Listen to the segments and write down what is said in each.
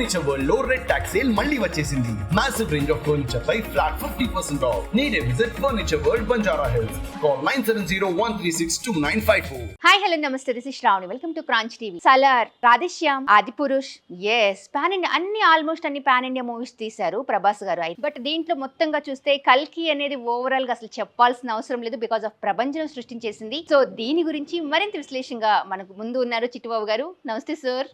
Furniture world లో red talks sale మళ్ళీ వచ్చేసింది. Massive range of furniture pi flat 50% of. Need a visit Furniture World, Banjara Hills. Call 970-136-2954. Hi hello నమస్తే, this is Shravani. Welcome to క్రాంచ్ TV. Salaar, Radhe Shyam, Adipurush, almost అన్ని pan India movies తీశారు ప్రభాస్ గారు. But దీంట్లో మొత్తంగా చూస్తే కల్కి అనేది ఓవరాల్ గా అసలు చెప్పాల్సిన అవసరం లేదు, బికాస్ ఆఫ్ ప్రభంజనం సృష్టించేసింది. సో దీని గురించి మరింత విశ్లేషంగా మనకు ముందు ఉన్నారు చిట్టుబాబు గారు. నమస్తే సార్.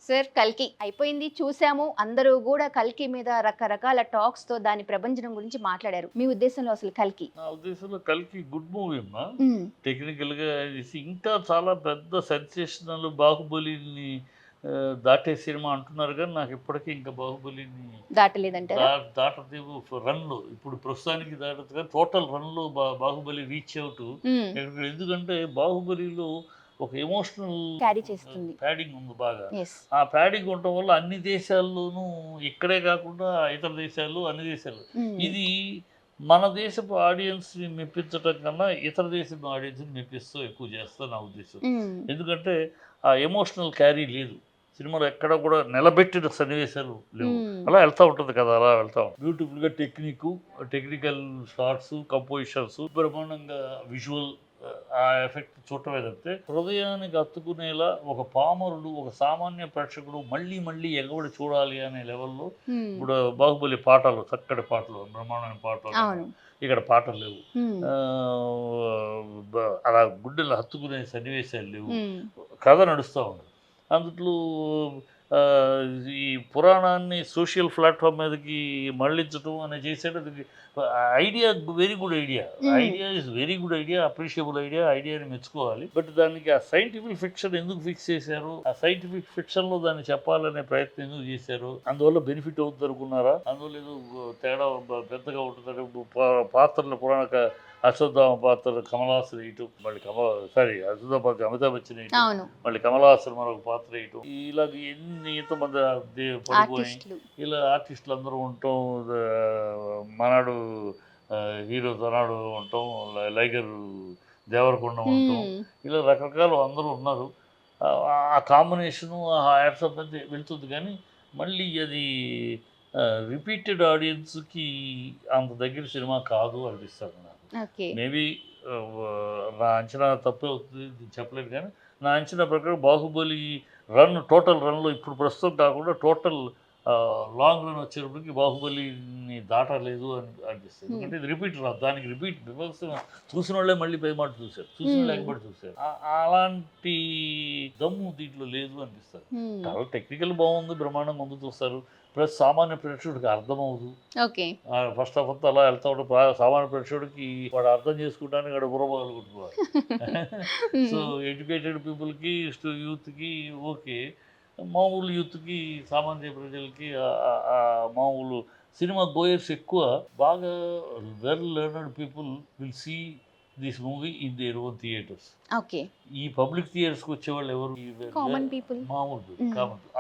సార్, కల్కి అయిపోయింది, చూసాము. అందరూ కూడా కల్కి మీద రకరకాల టాక్స్ తో దాని ప్రభంజనం గురించి మాట్లాడారు. మీ ఉద్దేశంలో అసలు కల్కి? నా ఉద్దేశంలో కల్కి గుడ్ మూవీ అమ్మా. టెక్నికల్ గా ఇంకా చాలా పెద్ద సెన్సేషనల్ బాహుబలిని దాటే సినిమా అంటున్నారు, కానీ నాకు ఇప్పటికీ ఇంకా బాహుబలిని దాటలేదంటే దాటదేవు రన్ లో. ఇప్పుడు ప్రస్తుతానికి దాటదు, కానీ టోటల్ రన్ లో బాహుబలి రీచ్ అవుట్. ఎందుకంటే బాహుబలిలో ఒక ఎమోషనల్ ప్యాడింగ్ ఉంది బాగా. ఆ ప్యాడింగ్ ఉండటం వల్ల అన్ని దేశాల్లోనూ, ఇక్కడే కాకుండా ఇతర దేశాలు, అన్ని దేశాలు, ఇది మన దేశపు ఆడియన్స్ ని మెప్పించటం కన్నా ఇతర దేశపు ఆడియన్స్ ని మెప్పిస్తూ ఎక్కువ చేస్తా నా ఉద్దేశం. ఎందుకంటే ఆ ఎమోషనల్ క్యారీ లేదు సినిమాలో, ఎక్కడ కూడా నిలబెట్టిన సన్నివేశాలు లేవు. అలా వెళ్తూ ఉంటుంది కదా, అలా వెళ్తాం. బ్యూటిఫుల్ గా టెక్నికల్ షార్ట్స్, కంపోజిషన్స్, బ్రహ్మాండంగా విజువల్, ఆ ఎఫెక్ట్ చూడటమే తప్పితే హృదయానికి హత్తుకునేలా ఒక పామరుడు, ఒక సామాన్య ప్రేక్షకుడు మళ్ళీ మళ్ళీ ఎగబడి చూడాలి అనే లెవెల్లో. ఇప్పుడు బాహుబలి పాటలు, చక్కటి పాటలు, బ్రహ్మాండమైన పాటలు, ఇక్కడ పాటలు లేవు. అలా గుడ్డెలు హత్తుకునే సన్నివేశాలు లేవు. కథ నడుస్తూ ఉంది. అందులో ఈ పురాణాన్ని సోషల్ ప్లాట్ఫామ్ మీదకి మళ్ళించడం అనేది చేసేది idea very good idea. Is very good idea, appreciable ఐడియాని మెచ్చుకోవాలి. బట్ దానికి ఆ సైంటిఫిక్ ఫిక్షన్ ఎందుకు ఫిక్స్ చేశారు, ఆ సైంటిఫిక్ ఫిక్షన్ లో దాన్ని చెప్పాలనే ప్రయత్నం ఎందుకు చేశారు, అందువల్ల బెనిఫిట్ అవుతుంది అనుకున్నారా, అందువల్ల ఏదో తేడా పెద్దగా ఉంటుంది. పాత్రలు పురాణ అశ్వత్థామ పాత్ర కమలాసన్ వేయటం, మళ్ళీ అశ్వత్థామ పాత్ర అమితాబ్ బచ్చన్ వేయటం, మళ్ళీ కమలాసన్ మరొక పాత్ర వేయటం, ఇలాగ ఎంతమంది పడిపోయి ఇలా ఆర్టిస్టులు అందరూ ఉండటం, మనాడు హీరో తనాడు ఉండటం, లైగర్ దేవరకొండ ఉండటం, ఇలా రకరకాలు అందరూ ఉన్నారు. ఆ కాంబినేషను ఆ యాడ్సప్ అంతా వెళ్తుంది, కానీ మళ్ళీ అది రిపీటెడ్ ఆడియన్స్కి అంత దగ్గర సినిమా కాదు అనిపిస్తుంది నాకు. మేబీ నా అంచనా తప్పే అవుతుంది, చెప్పలేదు, కానీ నా అంచనా ప్రకారం బాహుబలి టోటల్ రన్లో ఇప్పుడు ప్రస్తుతం కాకుండా టోటల్ లాంగ్ రన్ వచ్చేటప్పటికి బాహుబలిని దాటలేదు అని అనిపిస్తుంది. ఎందుకంటే ఇది రిపీట్ రాదు, దానికి రిపీట్ బికాస్ చూసిన వాళ్ళే మళ్ళీ పై మాట చూశారు, చూసిన వాళ్ళు ఎగబడి చూశారు. అలాంటి దమ్ము దీంట్లో లేదు అనిపిస్తుంది. కాబట్టి టెక్నికల్ బాగుంది, బ్రహ్మాండంగా ముందు చూస్తారు, ప్లస్ సామాన్య ప్రేక్షకుడికి అర్థమవుదు. ఫస్ట్ ఆఫ్ అంతా అలా వెళ్తా ఉంటే సామాన్య ప్రేక్షకుడికి వాడు అర్థం చేసుకుంటానికి వాడు బుర్రబాలు కొట్టుకోవాలి. సో ఎడ్యుకేటెడ్ పీపుల్కి, యూత్కి ఓకే, మామూలు యూత్కి, సామాన్య ప్రజలకి, మామూలు సినిమా గోయర్స్ ఎక్కువ బాగా well learned people will see this movie in their own theatres. ఈ పబ్లిక్ థియేటర్స్కి వచ్చేవాళ్ళు ఎవరు? మామూలు పీపుల్.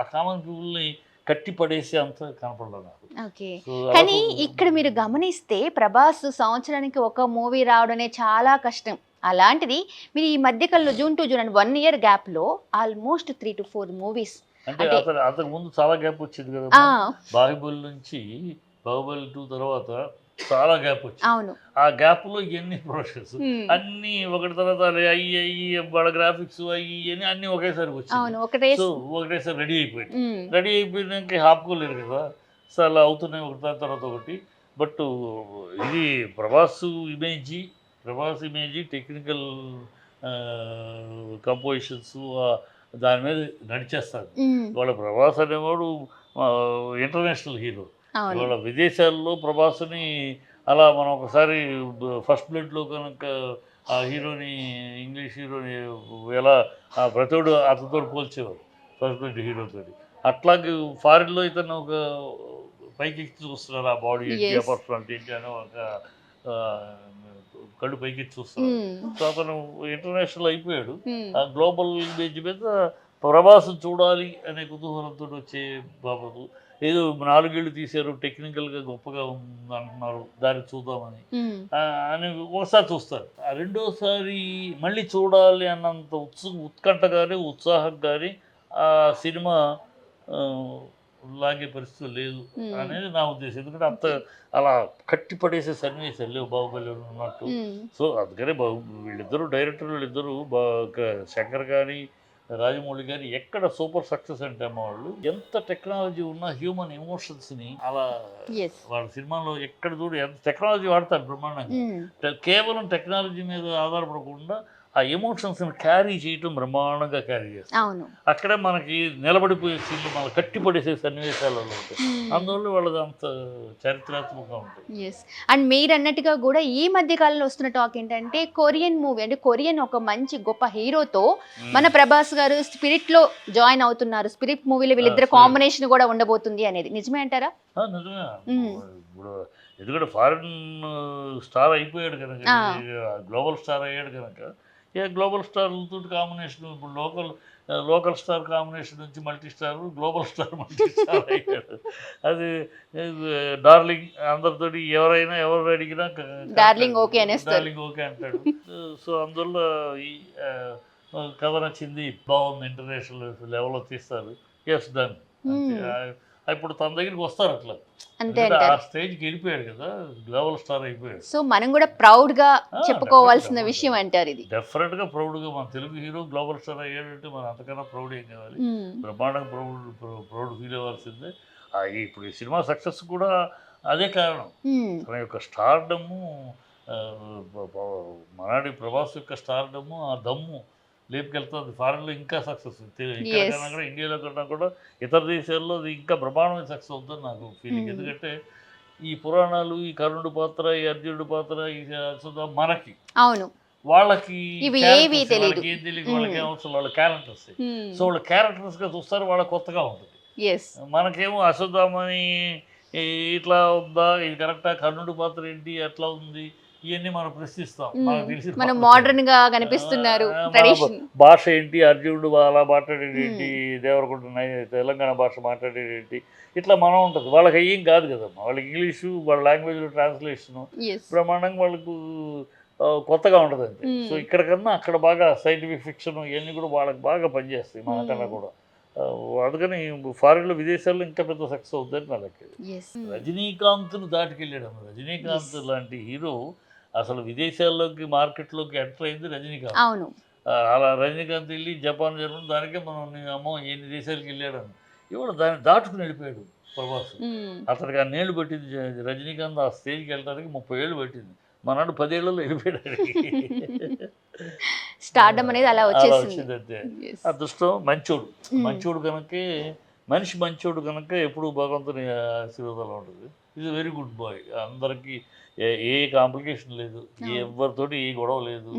ఆ కామన్ పీపుల్ని కట్టి పడేసి అంత కనపడలేదు నాకు. కానీ ఇక్కడ మీరు గమనిస్తే ప్రభాస్ సంవత్సరానికి ఒక మూవీ రావడమే చాలా కష్టం. అలాంటిది మీరు ఈ మధ్యకాలంలో జూన్ 1 year గ్యాప్ లో ఆల్మోస్ట్ 3 to 4 మూవీస్. అంటే అంతకు ముందు చాలా గ్యాప్ వచ్చింది కదా, బాహుబలి నుంచి బాహుబలి 2 తర్వాత చాలా గ్యాప్ వచ్చింది. ఆ గ్యాప్ లో ఎన్ని ప్రొడక్షన్స్ అన్ని ఒకటి తర్వాత అయ్యి బడ గ్రాఫిక్స్ అయ్యి అన్ని ఒకేసారి వచ్చింది. సో ఒకటేసారి రెడీ అయిపోయినాక ఆపుకోలేరు కదా, సో అలా అవుతున్నాయి ఒకటి తర్వాత ఒకటి. బట్ ఇది ప్రభాస్ ఇమేజీ టెక్నికల్ కంపోజిషన్స్ దాని మీద నడిచేస్తారు. వాళ్ళ ప్రభాస్ అనేవాడు ఇంటర్నేషనల్ హీరో. ఇవాళ విదేశాల్లో ప్రభాస్ని అలా మనం ఒకసారి ఫస్ట్ బ్లడ్లో కనుక ఆ హీరోని, ఇంగ్లీష్ హీరోని ఎలా ప్రతివాడు అతనితో పోల్చేవారు ఫస్ట్ బ్లడ్ హీరోతో. అట్లాగే ఫారిన్లో ఇతను ఒక పైకి చూస్తున్నారు, ఆ బాడీ ఏంటి, ఆ పర్సనాలిటీ ఏంటి అని ఒక కళ్ళు పైకి చూస్తున్నారు. సో అతను ఇంటర్నేషనల్ అయిపోయాడు. ఆ గ్లోబల్ ఇమేజ్ మీద ప్రభాస్ చూడాలి అనే కుతూహలంతో వచ్చే బాబు ఏదో 4 ఏళ్ళు తీశారు, టెక్నికల్గా గొప్పగా ఉంది అంటున్నారు, దాన్ని చూద్దామని అని ఒకసారి చూస్తారు. ఆ రెండోసారి మళ్ళీ చూడాలి అన్నంత ఉత్కంఠ కానీ, ఉత్సాహం కానీ ఆ సినిమా లాగే పరిస్థితి లేదు అనేది నా ఉద్దేశం. ఎందుకంటే అంత అలా కట్టి పడేసే సన్నివేశాలు లేవు బాహుబలి ఉన్నట్టు. సో అందుకనే వీళ్ళిద్దరూ డైరెక్టర్లు వీళ్ళిద్దరూ శంకర్ కానీ రాజమౌళి గారు ఎక్కడ సూపర్ సక్సెస్ అంటే అమ్మ వాళ్ళు ఎంత టెక్నాలజీ ఉన్నా హ్యూమన్ ఎమోషన్స్ని అలా వాళ్ళ సినిమాలో ఎక్కడ చూడు ఎంత టెక్నాలజీ వాడతారు బ్రహ్మాండంగా. కేవలం టెక్నాలజీ మీద ఆధారపడకుండా ఆ ఎమోషన్స్ని క్యారీ చేయటం బ్రహ్మాండంగా క్యారీ చేస్తారు. అక్కడే మనకి నిలబడిపోయే సీన్లు మన కట్టిపడేసే సన్నివేశాలలో ఉంటాయి. అందువల్ల వాళ్ళది అంత చారిత్రాత్మకంగా ఉంటుంది. అండ్ మీరు అన్నట్టుగా కూడా ఈ మధ్య కాలంలో వస్తున్న టాక్ ఏంటంటే కొరియన్ మూవీ, అంటే కొరియన్ ఒక మంచి గొప్ప హీరోతో మన ప్రభాస్ గారు స్పిరిట్ లో జాయిన్ అవుతున్నారు. స్పిరిట్ మూవీలో వీళ్ళిద్దరు కాంబినేషన్ కూడా ఉండబోతుంది అనేది నిజమే అంటారా? నిజమే. ఇప్పుడు ఎందుకంటే ఫారిన్ స్టార్ అయిపోయాడు కనుక, గ్లోబల్ స్టార్ అయ్యాడు కనుక గ్లోబల్ స్టార్లతో కాంబినేషన్, ఇప్పుడు లోకల్ స్టార్ కాంబినేషన్ నుంచి multi star, global star multi star అయ్యాడు. అది డార్లింగ్ అందరితోటి ఎవరు అడిగినా డార్లింగ్ ఓకే అనేస్తారు, డార్లింగ్ ఓకే అంటాడు. సో అందువల్ల ఈ కథ నచ్చింది, బాగుంది, ఇంటర్నేషనల్ లెవెల్లో తీస్తారు, ఎస్ డన్. ఇప్పుడు తన దగ్గరికి వస్తారు అట్లా, ఆ స్టేజ్కి వెళ్ళిపోయాడు కదా, గ్లోబల్ స్టార్ అయిపోయాడు. సో మనం కూడా ప్రౌడ్ గా చెప్పుకోవాల్సిన విషయం అంటారు ఇది. డెఫినెట్ గా ప్రౌడ్ గా మన తెలుగు హీరో గ్లోబల్ స్టార్ అయ్యాడంటే మనం అంతకన్నా ప్రౌడ్ ఏం కావాలి, బ్రహ్మాండంగా ప్రౌడ్ ఫీల్ అవ్వాల్సిందే. ఇప్పుడు ఈ సినిమా సక్సెస్ కూడా అదే కారణం. తన యొక్క స్టార్డము, మనాడి ప్రభాస్ యొక్క స్టార్డము, ఆ దమ్ము లేపుకెళ్తుంది. ఫారెన్లో ఇంకా సక్సెస్, ఇక్కడ కూడా ఇండియాలో కన్నా కూడా ఇతర దేశాల్లో అది ఇంకా బ్రహ్మాండమైన సక్సెస్ అవుతుంది నాకు ఫీలింగ్. ఎందుకంటే ఈ పురాణాలు, ఈ కర్ణుడు పాత్ర, ఈ అర్జునుడు పాత్ర, ఈ మనకి వాళ్ళకి ఏం తెలియదు, వాళ్ళకి ఏమవుతుంది, వాళ్ళ క్యారెక్టర్స్. సో వాళ్ళ క్యారెక్టర్స్గా చూస్తారు, వాళ్ళ కొత్తగా ఉంటుంది. మనకేమో అశ్వత్థామని ఇట్లా ఉందా, ఇది కరెక్టా, కర్ణుడు పాత్ర ఏంటి అట్లా ఉంది, ఇవన్నీ మనం ప్రశ్నిస్తాం. మనకు తెలిసి మనం మోడర్న్ గా కనిపిస్తున్నారు, భాష ఏంటి, అర్జునుడు అలా మాట్లాడేది ఏంటి, దేవరకొండ తెలంగాణ భాష మాట్లాడేది ఏంటి, ఇట్లా మనం ఉంటుంది. వాళ్ళకి ఏం కాదు కదమ్మా, వాళ్ళకి ఇంగ్లీషు వాళ్ళ లాంగ్వేజ్లో ట్రాన్స్లేషను బ్రహ్మాండంగా వాళ్ళకు కొత్తగా ఉంటుంది అంతే. సో ఇక్కడ కన్నా అక్కడ బాగా సైంటిఫిక్ ఫిక్షన్ ఇవన్నీ కూడా వాళ్ళకి బాగా పనిచేస్తాయి మనకన్నా కూడా. అందుకని ఫారిన్లో, విదేశాల్లో ఇంకా పెద్ద సక్సెస్ అవుతుందని నా లెక్క. రజనీకాంత్ను దాటికెళ్ళాడు. రజనీకాంత్ లాంటి హీరో అసలు విదేశాల్లోకి, మార్కెట్లోకి ఎంటర్ అయింది రజనీకాంత్. అలా రజనీకాంత్ వెళ్ళి జపాన్ జర్మనీ, దానికే మనం అమ్మో ఎన్ని దేశాలకు వెళ్ళాడని. ఇవాళ దాన్ని దాటుకుని వెళ్ళిపోయాడు ప్రభాస్. అతనికి ఆ నేళ్ళు పట్టింది రజనీకాంత్ ఆ స్టేజ్కి వెళ్ళడానికి 30 ఏళ్ళు పట్టింది. మనాడు 10 ఏళ్లలో వెళ్ళిపోయాడు. స్టార్డమ్ అనేది అలా వచ్చింది అంతే. అదృష్టం, మంచోడు కనుకే, మనిషి మంచోడు కనుక ఎప్పుడు భగవంతుని ఆశీర్వాదాలు ఉంటుంది. Is very good boy. అందరికీ ఏ కాంప్లికేషన్ లేదు, ఎవరితోటి ఏ గొడవ లేదు,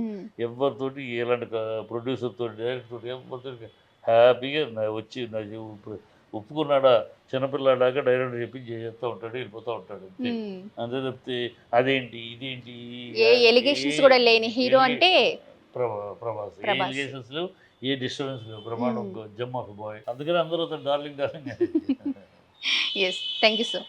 ఎవరితోటి ఎలాంటి ప్రొడ్యూసర్ తోటి, డైరెక్టర్ తోటి, ఎవరితోటి హ్యాపీగా వచ్చి ఒప్పుకున్నాడా, చిన్నపిల్లాడాక డైరెక్టర్ చెప్పి చేస్తూ ఉంటాడు, వెళ్ళిపోతూ ఉంటాడు అంతే. అంతే తప్పితే అదేంటి ఇదేంటి ఎలిగేషన్స్ కూడా లేని హీరో అంటే ప్రభాస్. ఏ ఎలిగేషన్స్ లేవు, ఏ డిస్టర్బెన్స్ లేవు, బ్రహ్మాండం జమ్ ఆఫ్ బాయ్. అందుకని అందరూ darling. Yes, thank you, sir.